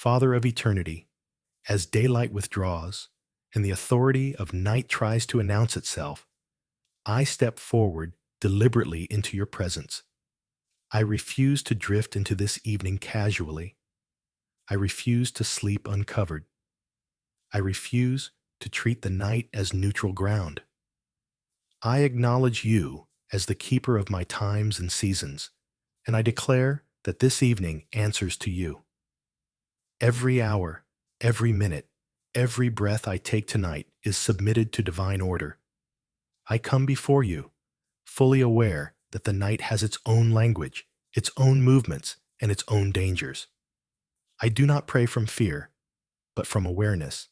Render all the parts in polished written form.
Father of eternity, as daylight withdraws and the authority of night tries to announce itself, I step forward deliberately into your presence. I refuse to drift into this evening casually. I refuse to sleep uncovered. I refuse to treat the night as neutral ground. I acknowledge you as the keeper of my times and seasons, and I declare that this evening answers to you. Every hour, every minute, every breath I take tonight is submitted to divine order. I come before you, fully aware that the night has its own language, its own movements, and its own dangers. I do not pray from fear, but from awareness.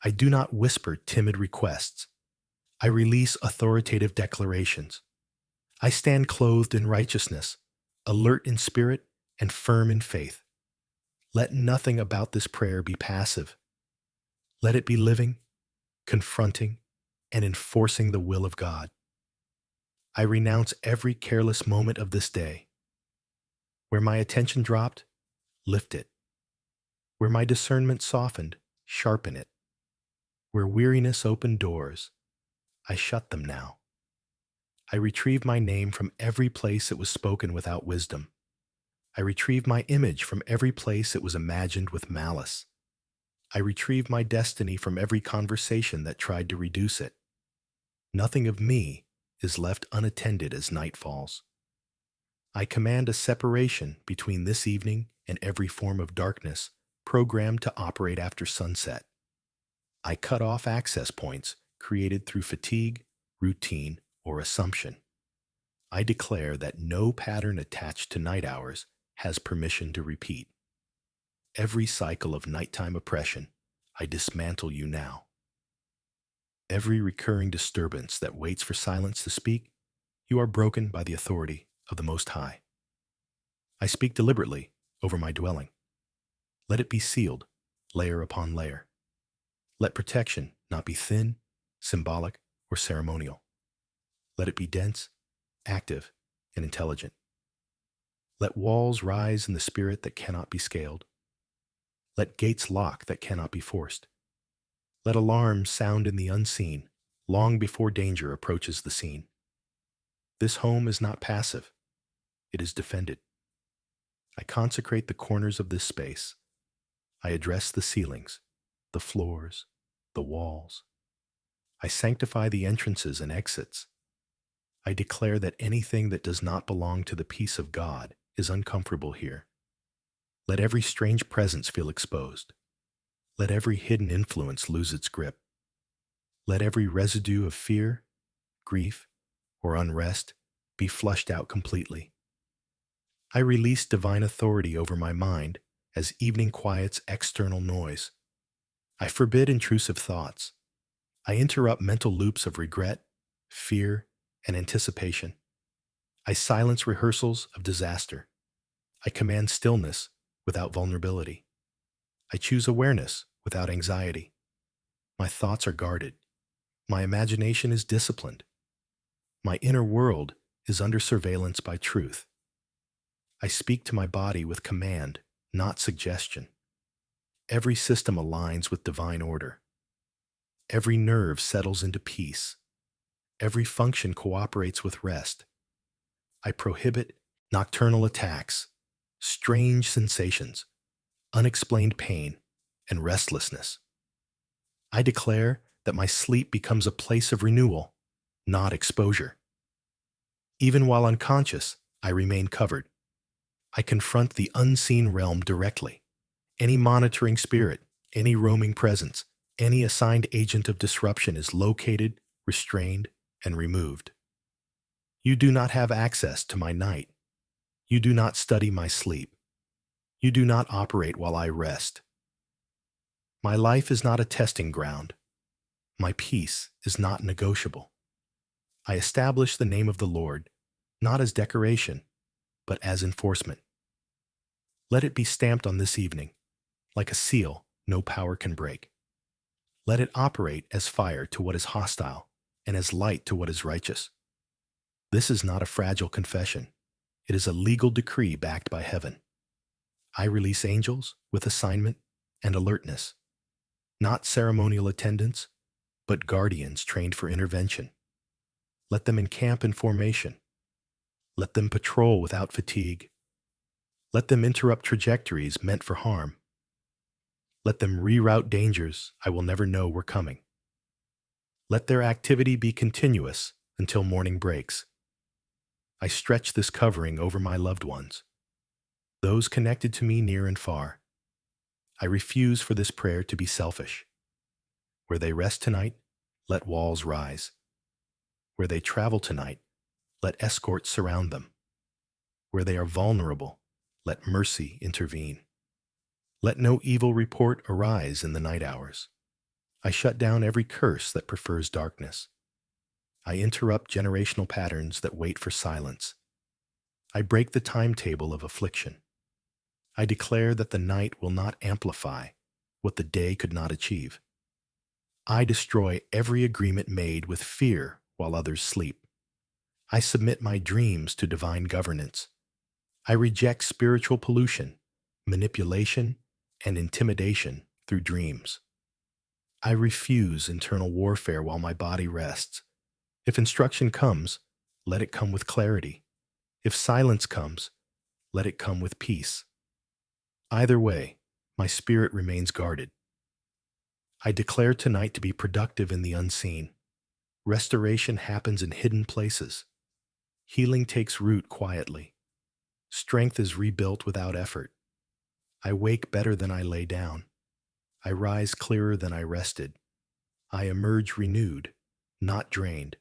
I do not whisper timid requests. I release authoritative declarations. I stand clothed in righteousness, alert in spirit, and firm in faith. Let nothing about this prayer be passive. Let it be living, confronting, and enforcing the will of God. I renounce every careless moment of this day. Where my attention dropped, lift it. Where my discernment softened, sharpen it. Where weariness opened doors, I shut them now. I retrieve my name from every place it was spoken without wisdom. I retrieve my image from every place it was imagined with malice. I retrieve my destiny from every conversation that tried to reduce it. Nothing of me is left unattended as night falls. I command a separation between this evening and every form of darkness programmed to operate after sunset. I cut off access points created through fatigue, routine, or assumption. I declare that no pattern attached to night hours has permission to repeat. Every cycle of nighttime oppression, I dismantle you now. Every recurring disturbance that waits for silence to speak, you are broken by the authority of the Most High. I speak deliberately over my dwelling. Let it be sealed, layer upon layer. Let protection not be thin, symbolic, or ceremonial. Let it be dense, active, and intelligent. Let walls rise in the spirit that cannot be scaled. Let gates lock that cannot be forced. Let alarms sound in the unseen, long before danger approaches the scene. This home is not passive. It is defended. I consecrate the corners of this space. I address the ceilings, the floors, the walls. I sanctify the entrances and exits. I declare that anything that does not belong to the peace of God is uncomfortable here. Let every strange presence feel exposed. Let every hidden influence lose its grip. Let every residue of fear, grief, or unrest be flushed out completely. I release divine authority over my mind as evening quiets external noise. I forbid intrusive thoughts. I interrupt mental loops of regret, fear, and anticipation. I silence rehearsals of disaster. I command stillness without vulnerability. I choose awareness without anxiety. My thoughts are guarded. My imagination is disciplined. My inner world is under surveillance by truth. I speak to my body with command, not suggestion. Every system aligns with divine order. Every nerve settles into peace. Every function cooperates with rest. I prohibit nocturnal attacks, strange sensations, unexplained pain, and restlessness. I declare that my sleep becomes a place of renewal, not exposure. Even while unconscious, I remain covered. I confront the unseen realm directly. Any monitoring spirit, any roaming presence, any assigned agent of disruption is located, restrained, and removed. You do not have access to my night. You do not study my sleep. You do not operate while I rest. My life is not a testing ground. My peace is not negotiable. I establish the name of the Lord, not as decoration, but as enforcement. Let it be stamped on this evening, like a seal no power can break. Let it operate as fire to what is hostile and as light to what is righteous. This is not a fragile confession. It is a legal decree backed by heaven. I release angels with assignment and alertness, not ceremonial attendants, but guardians trained for intervention. Let them encamp in formation. Let them patrol without fatigue. Let them interrupt trajectories meant for harm. Let them reroute dangers I will never know were coming. Let their activity be continuous until morning breaks. I stretch this covering over my loved ones, those connected to me near and far. I refuse for this prayer to be selfish. Where they rest tonight, let walls rise. Where they travel tonight, let escorts surround them. Where they are vulnerable, let mercy intervene. Let no evil report arise in the night hours. I shut down every curse that prefers darkness. I interrupt generational patterns that wait for silence. I break the timetable of affliction. I declare that the night will not amplify what the day could not achieve. I destroy every agreement made with fear while others sleep. I submit my dreams to divine governance. I reject spiritual pollution, manipulation, and intimidation through dreams. I refuse internal warfare while my body rests. If instruction comes, let it come with clarity. If silence comes, let it come with peace. Either way, my spirit remains guarded. I declare tonight to be productive in the unseen. Restoration happens in hidden places. Healing takes root quietly. Strength is rebuilt without effort. I wake better than I lay down. I rise clearer than I rested. I emerge renewed, not drained.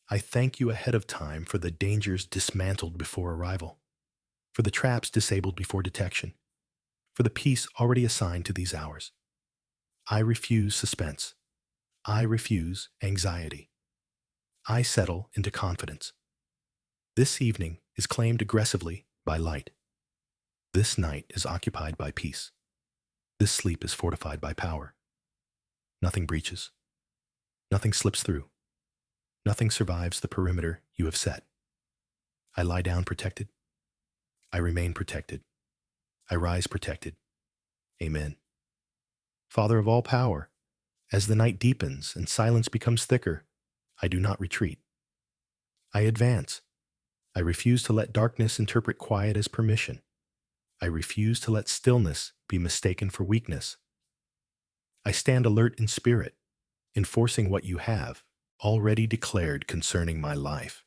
I thank you ahead of time for the dangers dismantled before arrival, for the traps disabled before detection, for the peace already assigned to these hours. I refuse suspense. I refuse anxiety. I settle into confidence. This evening is claimed aggressively by light. This night is occupied by peace. This sleep is fortified by power. Nothing breaches. Nothing slips through. Nothing survives the perimeter you have set. I lie down protected. I remain protected. I rise protected. Amen. Father of all power, as the night deepens and silence becomes thicker, I do not retreat. I advance. I refuse to let darkness interpret quiet as permission. I refuse to let stillness be mistaken for weakness. I stand alert in spirit, enforcing what you have already declared concerning my life.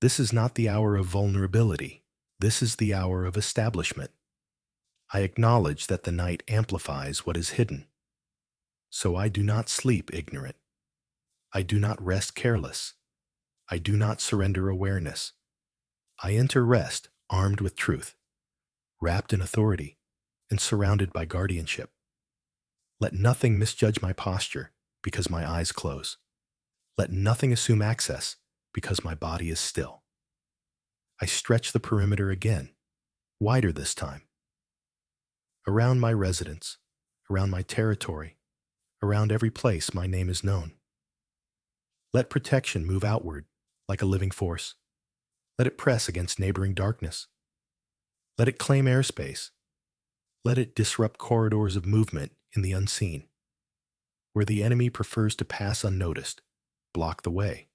This is not the hour of vulnerability. This is the hour of establishment. I acknowledge that the night amplifies what is hidden. So I do not sleep ignorant. I do not rest careless. I do not surrender awareness. I enter rest armed with truth, wrapped in authority, and surrounded by guardianship. Let nothing misjudge my posture because my eyes close. Let nothing assume access because my body is still. I stretch the perimeter again, wider this time. Around my residence, around my territory, around every place my name is known. Let protection move outward like a living force. Let it press against neighboring darkness. Let it claim airspace. Let it disrupt corridors of movement in the unseen. Where the enemy prefers to pass unnoticed, block the way.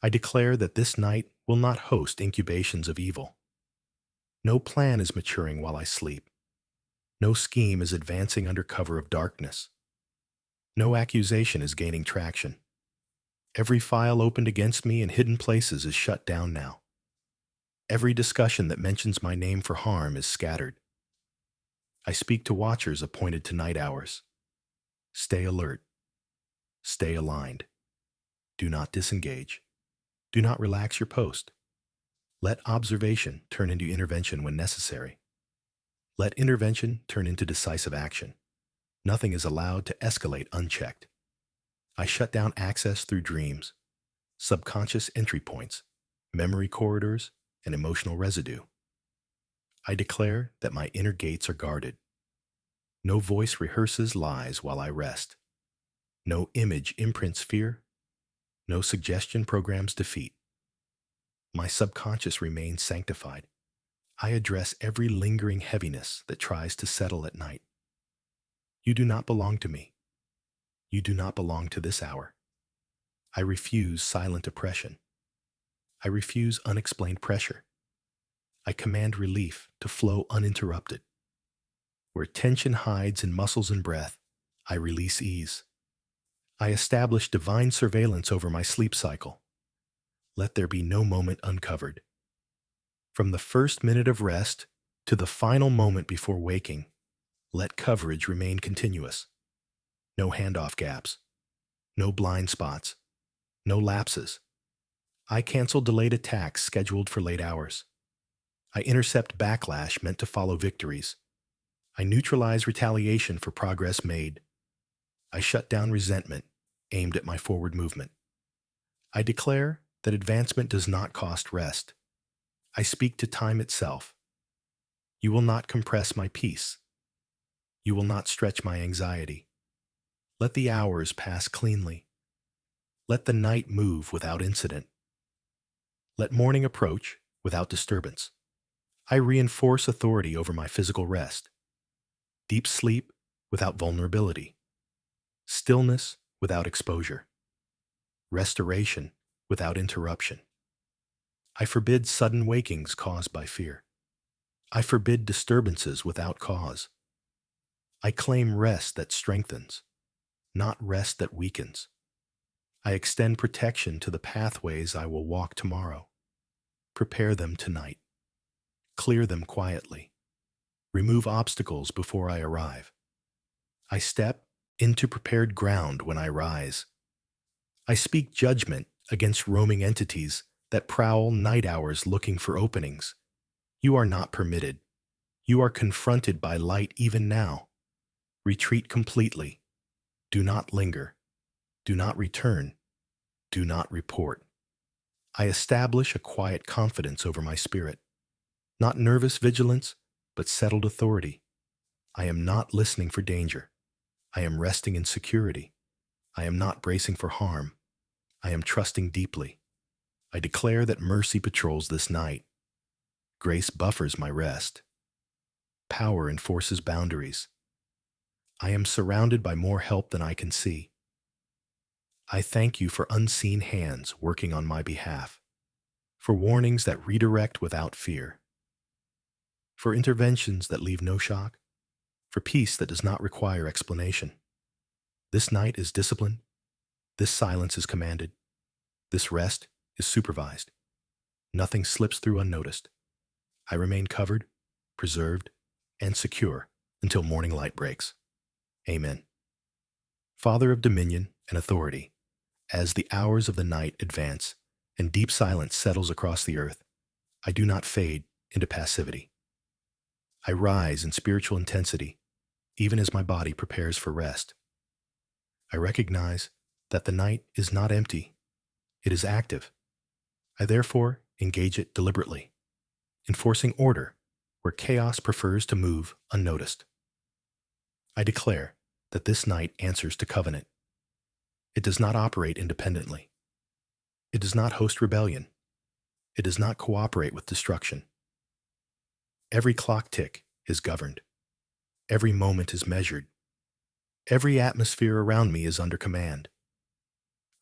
I declare that this night will not host incubations of evil. No plan is maturing while I sleep. No scheme is advancing under cover of darkness. No accusation is gaining traction. Every file opened against me in hidden places is shut down now. Every discussion that mentions my name for harm is scattered. I speak to watchers appointed to night hours. Stay alert. Stay aligned. Do not disengage. Do not relax your post. Let observation turn into intervention when necessary. Let intervention turn into decisive action. Nothing is allowed to escalate unchecked. I shut down access through dreams, subconscious entry points, memory corridors, and emotional residue. I declare that my inner gates are guarded. No voice rehearses lies while I rest. No image imprints fear. No suggestion programs defeat. My subconscious remains sanctified. I address every lingering heaviness that tries to settle at night. You do not belong to me. You do not belong to this hour. I refuse silent oppression. I refuse unexplained pressure. I command relief to flow uninterrupted. Where tension hides in muscles and breath, I release ease. I establish divine surveillance over my sleep cycle. Let there be no moment uncovered. From the first minute of rest to the final moment before waking, let coverage remain continuous. No handoff gaps. No blind spots. No lapses. I cancel delayed attacks scheduled for late hours. I intercept backlash meant to follow victories. I neutralize retaliation for progress made. I shut down resentment aimed at my forward movement. I declare that advancement does not cost rest. I speak to time itself. You will not compress my peace. You will not stretch my anxiety. Let the hours pass cleanly. Let the night move without incident. Let morning approach without disturbance. I reinforce authority over my physical rest. Deep sleep without vulnerability. Stillness without exposure. Restoration without interruption. I forbid sudden wakings caused by fear. I forbid disturbances without cause. I claim rest that strengthens, not rest that weakens. I extend protection to the pathways I will walk tomorrow. Prepare them tonight. Clear them quietly. Remove obstacles before I arrive. I step into prepared ground when I rise. I speak judgment against roaming entities that prowl night hours looking for openings. You are not permitted. You are confronted by light even now. Retreat completely. Do not linger. Do not return. Do not report. I establish a quiet confidence over my spirit. Not nervous vigilance, but settled authority. I am not listening for danger. I am resting in security. I am not bracing for harm. I am trusting deeply. I declare that mercy patrols this night. Grace buffers my rest. Power enforces boundaries. I am surrounded by more help than I can see. I thank you for unseen hands working on my behalf, for warnings that redirect without fear, for interventions that leave no shock, for peace that does not require explanation. This night is disciplined. This silence is commanded. This rest is supervised. Nothing slips through unnoticed. I remain covered, preserved, and secure until morning light breaks. Amen. Father of dominion and authority, as the hours of the night advance and deep silence settles across the earth, I do not fade into passivity. I rise in spiritual intensity, even as my body prepares for rest. I recognize that the night is not empty. It is active. I therefore engage it deliberately, enforcing order where chaos prefers to move unnoticed. I declare that this night answers to covenant. It does not operate independently. It does not host rebellion. It does not cooperate with destruction. Every clock tick is governed. Every moment is measured. Every atmosphere around me is under command.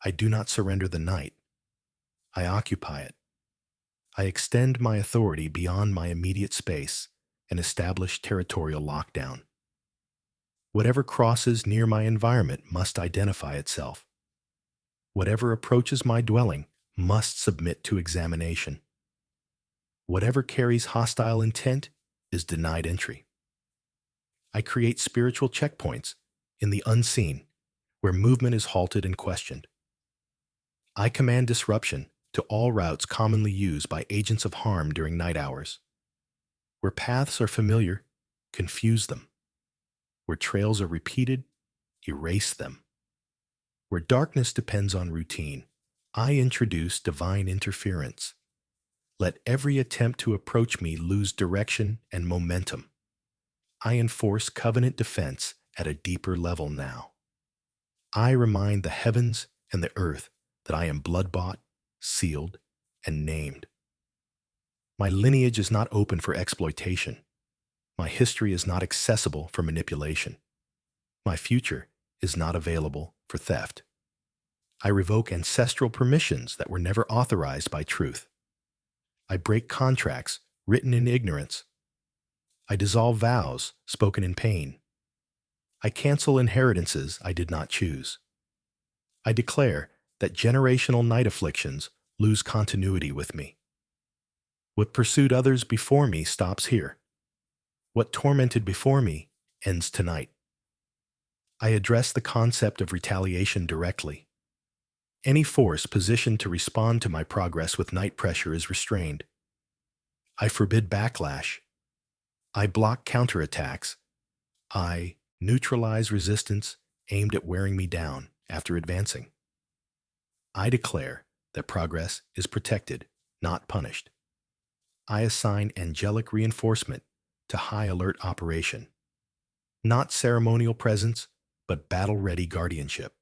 I do not surrender the night. I occupy it. I extend my authority beyond my immediate space and establish territorial lockdown. Whatever crosses near my environment must identify itself. Whatever approaches my dwelling must submit to examination. Whatever carries hostile intent is denied entry. I create spiritual checkpoints in the unseen where movement is halted and questioned. I command disruption to all routes commonly used by agents of harm during night hours. Where paths are familiar, confuse them. Where trails are repeated, erase them. Where darkness depends on routine, I introduce divine interference. Let every attempt to approach me lose direction and momentum. I enforce covenant defense at a deeper level now. I remind the heavens and the earth that I am blood-bought, sealed, and named. My lineage is not open for exploitation. My history is not accessible for manipulation. My future is not available for theft. I revoke ancestral permissions that were never authorized by truth. I break contracts written in ignorance. I dissolve vows spoken in pain. I cancel inheritances I did not choose. I declare that generational night afflictions lose continuity with me. What pursued others before me stops here. What tormented before me ends tonight. I address the concept of retaliation directly. Any force positioned to respond to my progress with night pressure is restrained. I forbid backlash. I block counterattacks. I neutralize resistance aimed at wearing me down after advancing. I declare that progress is protected, not punished. I assign angelic reinforcement to high alert operation. Not ceremonial presence, but battle-ready guardianship.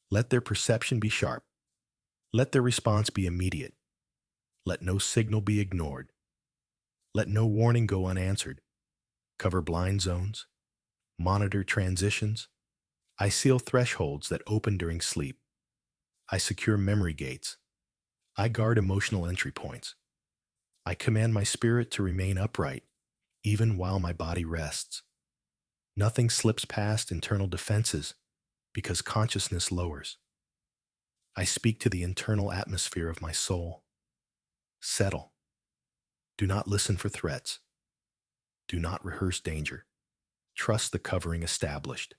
Let their perception be sharp. Let their response be immediate. Let no signal be ignored. Let no warning go unanswered. Cover blind zones. Monitor transitions. I seal thresholds that open during sleep. I secure memory gates. I guard emotional entry points. I command my spirit to remain upright, even while my body rests. Nothing slips past internal defenses because consciousness lowers. I speak to the internal atmosphere of my soul. Settle. Do not listen for threats. Do not rehearse danger. Trust the covering established.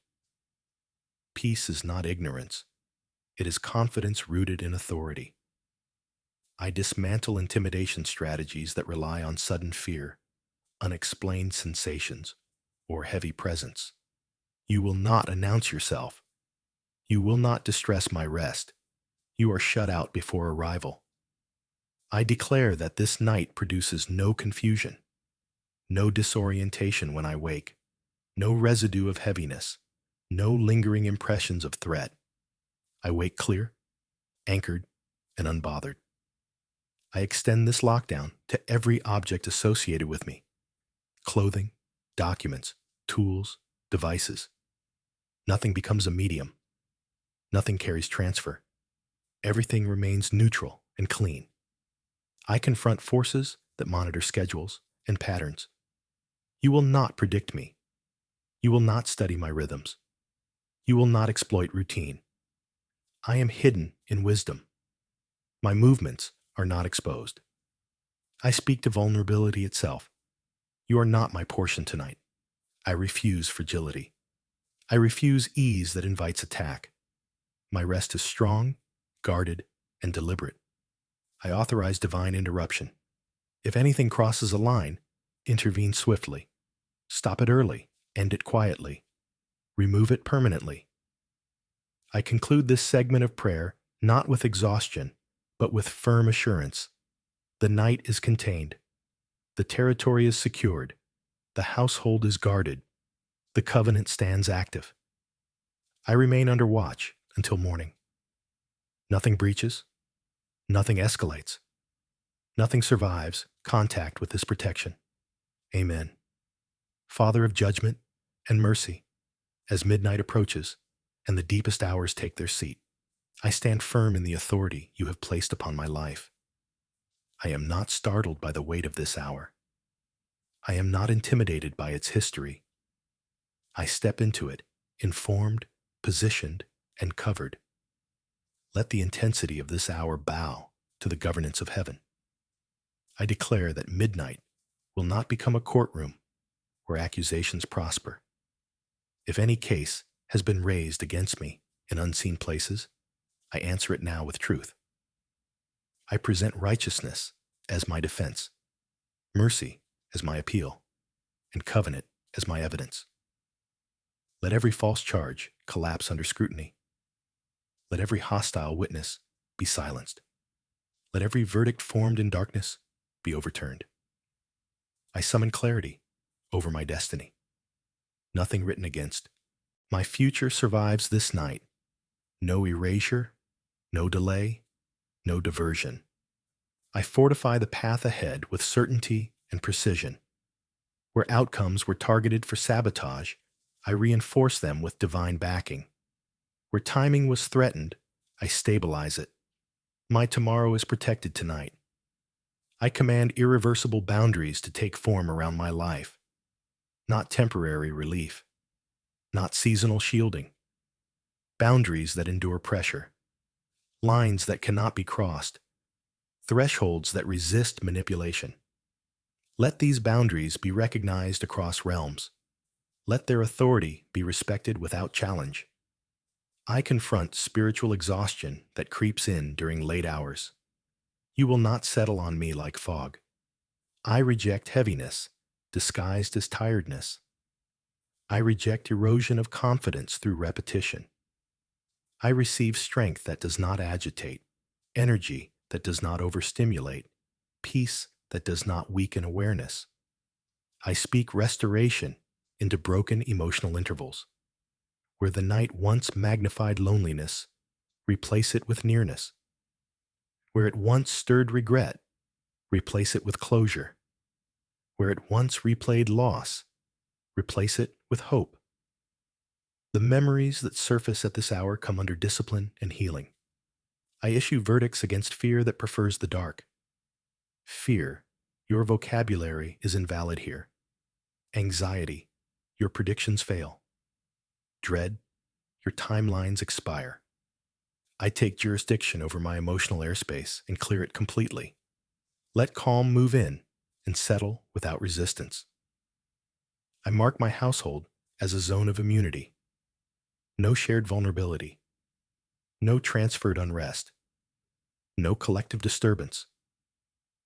Peace is not ignorance. It is confidence rooted in authority. I dismantle intimidation strategies that rely on sudden fear, unexplained sensations, or heavy presence. You will not announce yourself. You will not distress my rest. You are shut out before arrival. I declare that this night produces no confusion, no disorientation when I wake, no residue of heaviness, no lingering impressions of threat. I wake clear, anchored, and unbothered. I extend this lockdown to every object associated with me: clothing, documents, tools, devices. Nothing becomes a medium. Nothing carries transfer. Everything remains neutral and clean. I confront forces that monitor schedules and patterns. You will not predict me. You will not study my rhythms. You will not exploit routine. I am hidden in wisdom. My movements are not exposed. I speak to vulnerability itself. You are not my portion tonight. I refuse fragility. I refuse ease that invites attack. My rest is strong, guarded, and deliberate. I authorize divine interruption. If anything crosses a line, intervene swiftly. Stop it early. End it quietly. Remove it permanently. I conclude this segment of prayer not with exhaustion, but with firm assurance. The night is contained. The territory is secured. The household is guarded. The covenant stands active. I remain under watch until morning. Nothing breaches. Nothing escalates. Nothing survives contact with this protection. Amen. Father of judgment and mercy, as midnight approaches and the deepest hours take their seat, I stand firm in the authority you have placed upon my life. I am not startled by the weight of this hour. I am not intimidated by its history. I step into it, informed, positioned, and covered. Let the intensity of this hour bow to the governance of heaven. I declare that midnight will not become a courtroom where accusations prosper. If any case has been raised against me in unseen places, I answer it now with truth. I present righteousness as my defense, mercy as my appeal, and covenant as my evidence. Let every false charge collapse under scrutiny. Let every hostile witness be silenced. Let every verdict formed in darkness be overturned. I summon clarity over my destiny. Nothing written against. My future survives this night. No erasure, no delay, no diversion. I fortify the path ahead with certainty and precision. Where outcomes were targeted for sabotage, I reinforce them with divine backing. Where timing was threatened, I stabilize it. My tomorrow is protected tonight. I command irreversible boundaries to take form around my life, not temporary relief, not seasonal shielding. Boundaries that endure pressure, lines that cannot be crossed, thresholds that resist manipulation. Let these boundaries be recognized across realms. Let their authority be respected without challenge. I confront spiritual exhaustion that creeps in during late hours. You will not settle on me like fog. I reject heaviness, disguised as tiredness. I reject erosion of confidence through repetition. I receive strength that does not agitate, energy that does not overstimulate, peace that does not weaken awareness. I speak restoration into broken emotional intervals. Where the night once magnified loneliness, replace it with nearness. Where it once stirred regret, replace it with closure. Where it once replayed loss, replace it with hope. The memories that surface at this hour come under discipline and healing. I issue verdicts against fear that prefers the dark. Fear, your vocabulary is invalid here. Anxiety, your predictions fail. Dread, your timelines expire. I take jurisdiction over my emotional airspace and clear it completely. Let calm move in and settle without resistance. I mark my household as a zone of immunity. No shared vulnerability. No transferred unrest. No collective disturbance.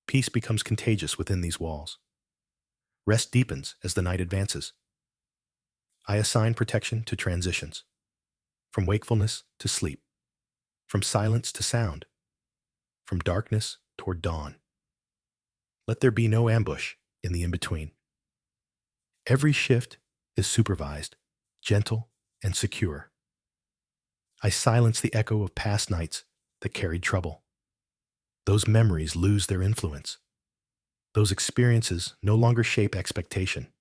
Peace becomes contagious within these walls. Rest deepens as the night advances. I assign protection to transitions, from wakefulness to sleep, from silence to sound, from darkness toward dawn. Let there be no ambush in the in-between. Every shift is supervised, gentle, and secure. I silence the echo of past nights that carried trouble. Those memories lose their influence. Those experiences no longer shape expectation.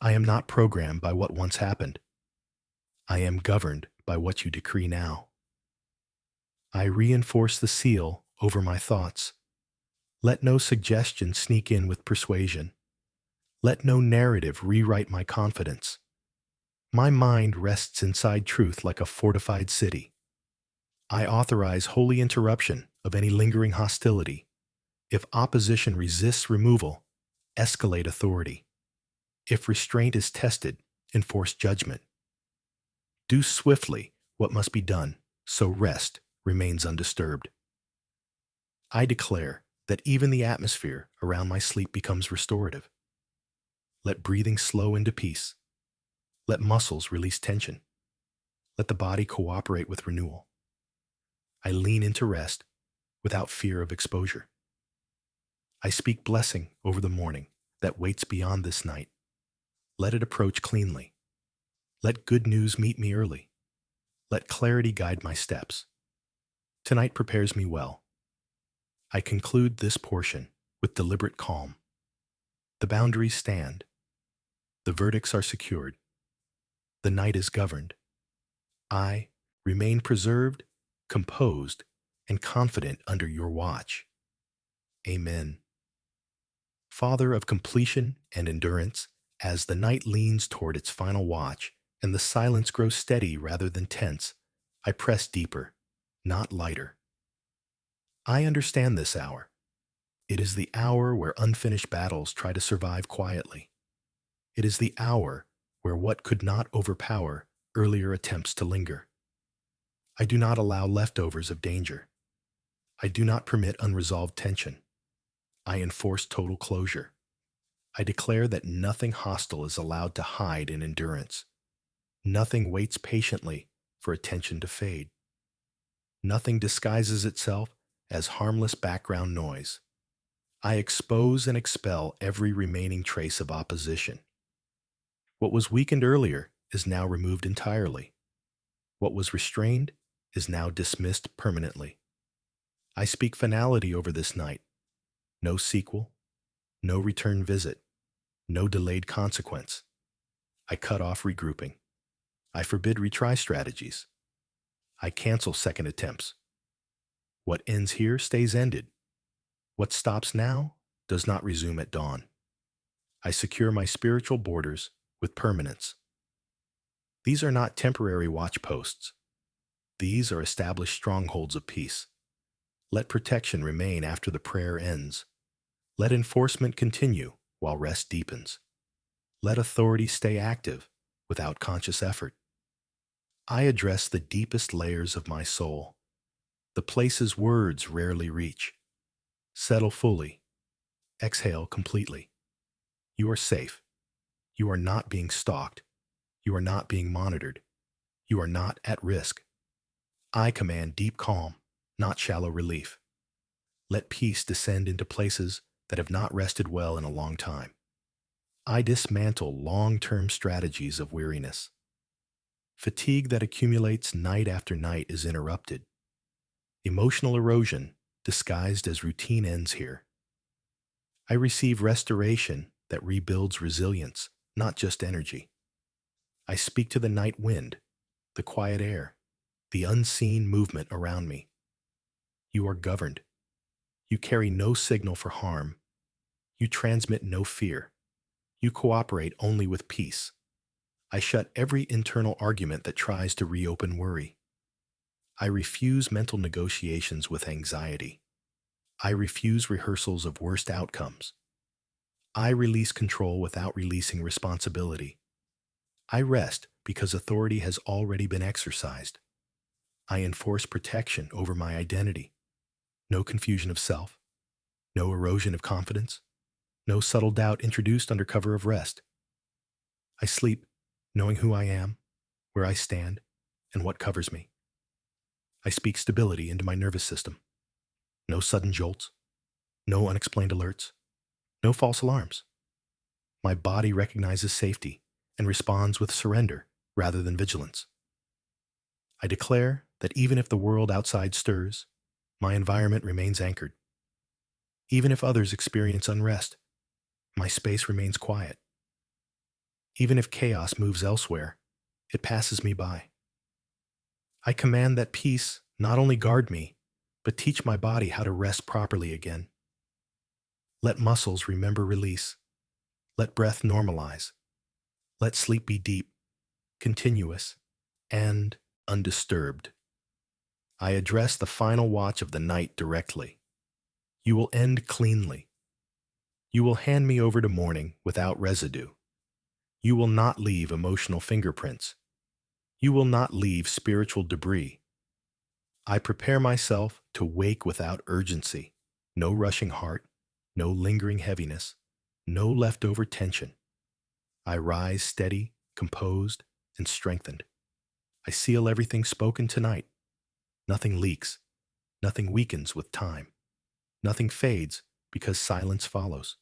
I am not programmed by what once happened. I am governed by what you decree now. I reinforce the seal over my thoughts. Let no suggestion sneak in with persuasion. Let no narrative rewrite my confidence. My mind rests inside truth like a fortified city. I authorize holy interruption of any lingering hostility. If opposition resists removal, escalate authority. If restraint is tested, enforce judgment. Do swiftly what must be done, so rest remains undisturbed. I declare that even the atmosphere around my sleep becomes restorative. Let breathing slow into peace. Let muscles release tension. Let the body cooperate with renewal. I lean into rest without fear of exposure. I speak blessing over the morning that waits beyond this night. Let it approach cleanly. Let good news meet me early. Let clarity guide my steps. Tonight prepares me well. I conclude this portion with deliberate calm. The boundaries stand. The verdicts are secured. The night is governed. I remain preserved, composed, and confident under your watch. Amen. Father of completion and endurance, as the night leans toward its final watch and the silence grows steady rather than tense, I press deeper, not lighter. I understand this hour. It is the hour where unfinished battles try to survive quietly. It is the hour where what could not overpower earlier attempts to linger. I do not allow leftovers of danger. I do not permit unresolved tension. I enforce total closure. I declare that nothing hostile is allowed to hide in endurance. Nothing waits patiently for attention to fade. Nothing disguises itself as harmless background noise. I expose and expel every remaining trace of opposition. What was weakened earlier is now removed entirely. What was restrained is now dismissed permanently. I speak finality over this night. No sequel, no return visit, no delayed consequence. I cut off regrouping. I forbid retry strategies. I cancel second attempts. What ends here stays ended. What stops now does not resume at dawn. I secure my spiritual borders with permanence. These are not temporary watch posts. These are established strongholds of peace. Let protection remain after the prayer ends. Let enforcement continue while rest deepens. Let authority stay active without conscious effort. I address the deepest layers of my soul, the places words rarely reach. Settle fully. Exhale completely. You are safe. You are not being stalked. You are not being monitored. You are not at risk. I command deep calm, not shallow relief. Let peace descend into places that have not rested well in a long time. I dismantle long-term strategies of weariness. Fatigue that accumulates night after night is interrupted. Emotional erosion, disguised as routine, ends here. I receive restoration that rebuilds resilience, not just energy. I speak to the night wind, the quiet air, the unseen movement around me. You are governed. You carry no signal for harm. You transmit no fear. You cooperate only with peace. I shut every internal argument that tries to reopen worry. I refuse mental negotiations with anxiety. I refuse rehearsals of worst outcomes. I release control without releasing responsibility. I rest because authority has already been exercised. I enforce protection over my identity. No confusion of self. No erosion of confidence. No subtle doubt introduced under cover of rest. I sleep knowing who I am, where I stand, and what covers me. I speak stability into my nervous system. No sudden jolts. No unexplained alerts. No false alarms. My body recognizes safety and responds with surrender rather than vigilance. I declare that even if the world outside stirs, my environment remains anchored. Even if others experience unrest, my space remains quiet. Even if chaos moves elsewhere, it passes me by. I command that peace not only guard me, but teach my body how to rest properly again. Let muscles remember release. Let breath normalize. Let sleep be deep, continuous, and undisturbed. I address the final watch of the night directly. You will end cleanly. You will hand me over to morning without residue. You will not leave emotional fingerprints. You will not leave spiritual debris. I prepare myself to wake without urgency. No rushing heart, no lingering heaviness, no leftover tension. I rise steady, composed, and strengthened. I seal everything spoken tonight. Nothing leaks. Nothing weakens with time. Nothing fades because silence follows.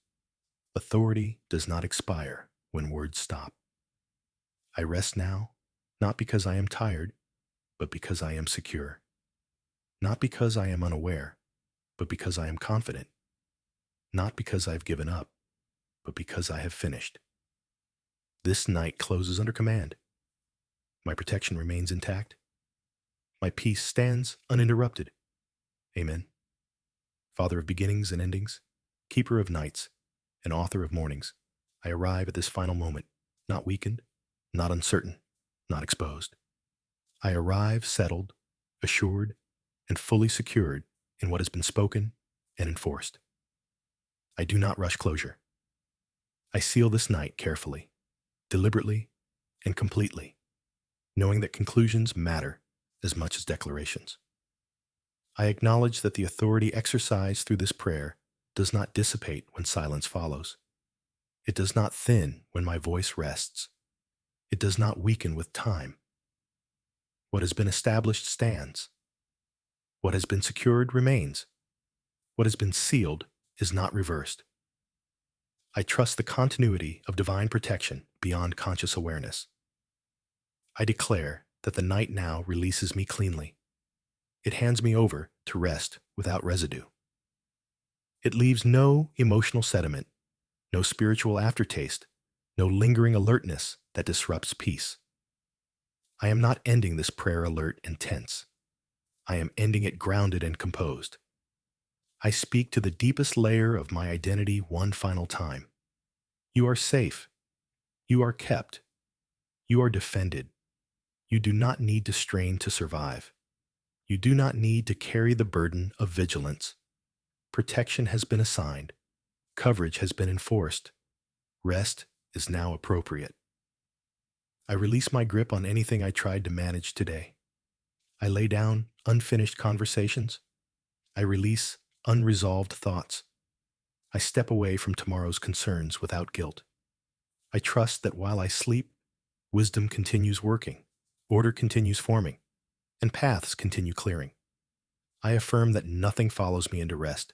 Authority does not expire when words stop. I rest now, not because I am tired, but because I am secure. Not because I am unaware, but because I am confident. Not because I've given up, but because I have finished. This night closes under command. My protection remains intact. My peace stands uninterrupted. Amen. Father of beginnings and endings, keeper of nights, and author of mornings, I arrive at this final moment, not weakened, not uncertain, not exposed. I arrive settled, assured, and fully secured in what has been spoken and enforced. I do not rush closure. I seal this night carefully, deliberately, and completely, knowing that conclusions matter as much as declarations. I acknowledge that the authority exercised through this prayer does not dissipate when silence follows. It does not thin when my voice rests. It does not weaken with time. What has been established stands. What has been secured remains. What has been sealed is not reversed. I trust the continuity of divine protection beyond conscious awareness. I declare that the night now releases me cleanly. It hands me over to rest without residue. It leaves no emotional sediment, no spiritual aftertaste, no lingering alertness that disrupts peace. I am not ending this prayer alert and tense. I am ending it grounded and composed. I speak to the deepest layer of my identity one final time. You are safe. You are kept. You are defended. You do not need to strain to survive. You do not need to carry the burden of vigilance. Protection has been assigned. Coverage has been enforced. Rest is now appropriate. I release my grip on anything I tried to manage today. I lay down unfinished conversations. I release unresolved thoughts. I step away from tomorrow's concerns without guilt. I trust that while I sleep, wisdom continues working, order continues forming, and paths continue clearing. I affirm that nothing follows me into rest.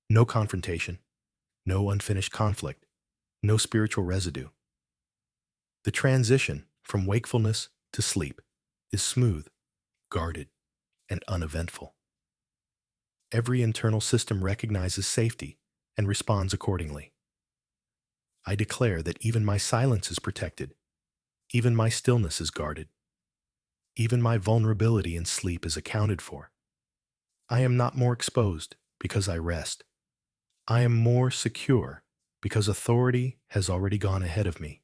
No confrontation, no unfinished conflict, no spiritual residue. The transition from wakefulness to sleep is smooth, guarded, and uneventful. Every internal system recognizes safety and responds accordingly. I declare that even my silence is protected, even my stillness is guarded, even my vulnerability in sleep is accounted for. I am not more exposed because I rest. I am more secure because authority has already gone ahead of me.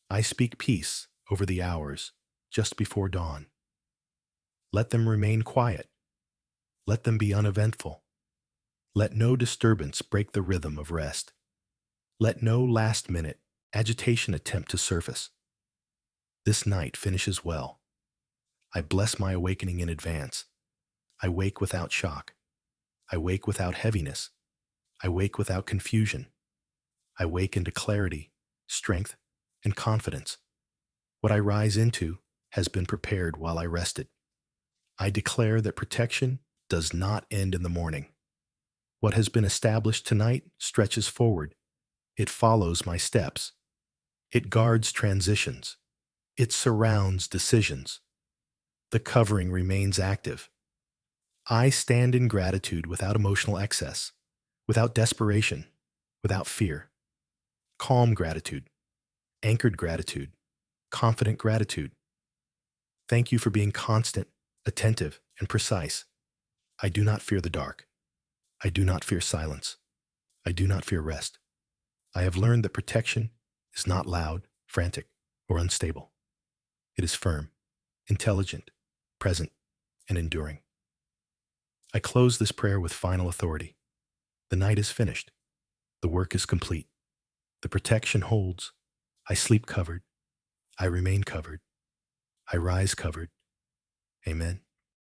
I speak peace over the hours just before dawn. Let them remain quiet. Let them be uneventful. Let no disturbance break the rhythm of rest. Let no last-minute agitation attempt to surface. This night finishes well. I bless my awakening in advance. I wake without shock. I wake without heaviness. I wake without confusion. I wake into clarity, strength, and confidence. What I rise into has been prepared while I rested. I declare that protection does not end in the morning. What has been established tonight stretches forward. It follows my steps. It guards transitions. It surrounds decisions. The covering remains active. I stand in gratitude without emotional excess, without desperation, without fear. Calm gratitude, anchored gratitude, confident gratitude. Thank you for being constant, attentive, and precise. I do not fear the dark. I do not fear silence. I do not fear rest. I have learned that protection is not loud, frantic, or unstable. It is firm, intelligent, present, and enduring. I close this prayer with final authority. The night is finished. The work is complete. The protection holds. I sleep covered. I remain covered. I rise covered. Amen.